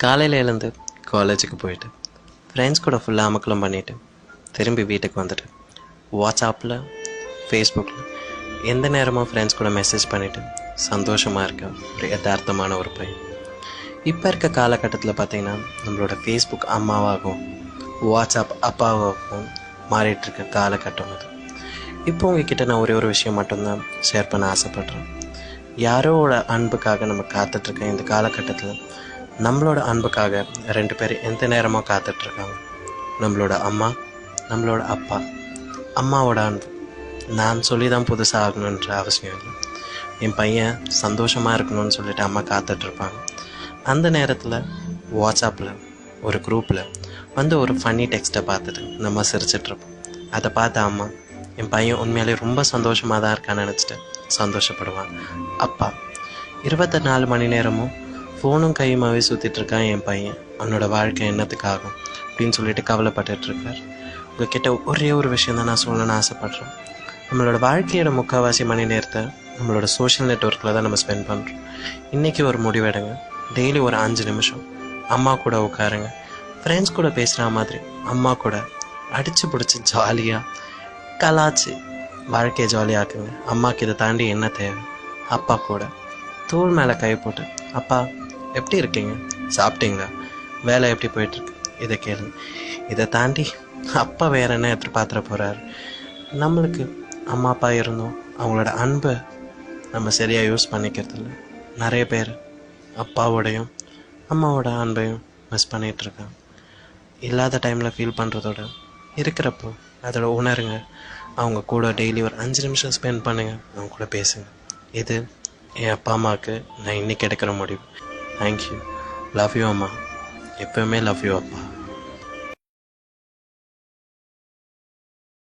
காலையில் எழுந்து காலேஜுக்கு போயிட்டு ஃப்ரெண்ட்ஸ் கூட ஃபுல்லாக அமக்கலம் பண்ணிவிட்டு திரும்பி வீட்டுக்கு வந்துட்டு வாட்ஸ்அப்பில் ஃபேஸ்புக்கில் எந்த நேரமும் ஃப்ரெண்ட்ஸ் கூட மெசேஜ் பண்ணிவிட்டு சந்தோஷமாக இருக்க ஒரு யதார்த்தமான ஒரு பையன். இப்போ இருக்க காலகட்டத்தில் பார்த்திங்கன்னா நம்மளோட ஃபேஸ்புக் அம்மாவாகவும் வாட்ஸ்அப் அப்பாவாகவும் மாறிட்டுருக்க காலகட்டம் அது. இப்போ உங்ககிட்ட நான் ஒரே ஒரு விஷயம் மட்டும்தான் ஷேர் பண்ண ஆசைப்பட்றேன். யாரோட அன்புக்காக நம்ம காத்துட்ருக்கேன் இந்த காலகட்டத்தில். நம்மளோட அன்புக்காக 2 பேர் எந்த நேரமும் காத்துட்ருக்காங்க. நம்மளோட அம்மா, நம்மளோட அப்பா. அம்மாவோட அன்பு நான் சொல்லி தான் புதுசாக ஆகணுன்ற அவசியம் இல்லை. என் பையன் சந்தோஷமாக இருக்கணும்னு சொல்லிட்டு அம்மா காத்துட்ருப்பாங்க. அந்த நேரத்தில் வாட்ஸ்அப்பில் ஒரு குரூப்பில் வந்து ஒரு ஃபன்னி டெக்ஸ்ட்டை பார்த்துட்டு நம்ம சிரிச்சிட்ருப்போம். அதை பார்த்த அம்மா என் பையன் உண்மையாலே ரொம்ப சந்தோஷமாக தான் இருக்கான்னு நினச்சிட்டு சந்தோஷப்படுவான். அப்பா 24 மணி நேரமும் ஃபோனும் கையுமாவே சுற்றிட்டுருக்கான் என் பையன், அவனோட வாழ்க்கை என்னத்துக்காகும் அப்படின்னு சொல்லிட்டு கவலைப்பட்டுட்ருக்கார். உங்ககிட்ட ஒரே ஒரு விஷயம் தான் நான் சொல்லணும்னு ஆசைப்பட்றேன். நம்மளோட வாழ்க்கையோட முக்கால்வாசி மணி நேரத்தை நம்மளோட சோஷியல் நெட்வொர்க்கில் தான் நம்ம ஸ்பெண்ட் பண்ணுறோம். இன்றைக்கி ஒரு முடிவெடுங்க. டெய்லி ஒரு 5 நிமிஷம் அம்மா கூட உட்காருங்க. ஃப்ரெண்ட்ஸ் கூட பேசுகிற மாதிரி அம்மா கூட அடித்து பிடிச்சி ஜாலியாக கலாச்சு வாழ்க்கையை ஜாலியாக்குங்க. அம்மாவுக்கு இதை தாண்டி என்ன தேவை? அப்பா கூட தோள் மேலே கை போட்டு, அப்பா எப்படி இருக்கீங்க, சாப்பிட்டீங்களா, வேலை எப்படி போயிட்டுருக்கு, இதை கேளுங்க. இதை தாண்டி அப்பா வேறு என்ன எதிர்பார்த்துற போகிறாரு? நம்மளுக்கு அம்மா அப்பா இருந்தோம், அவங்களோட அன்பை நம்ம சரியாக யூஸ் பண்ணிக்கிறதில்ல. நிறைய பேர் அப்பாவோடையும் அம்மாவோட அன்பையும் மிஸ் பண்ணிகிட்ருக்காங்க. இல்லாத டைமில் ஃபீல் பண்ணுறதோட இருக்கிறப்போ அதோட உணருங்க. அவங்க கூட டெய்லி ஒரு 5 நிமிஷம் ஸ்பெண்ட் பண்ணுங்கள், அவங்க கூட பேசுங்க. இது என் அப்பா அம்மாவுக்கு நான் இன்றைக்கி எடுக்கிற முடிவு. தேங்க்யூ. லவ் யூ அம்மா. எப்போவுமே லவ் யூ அப்பா.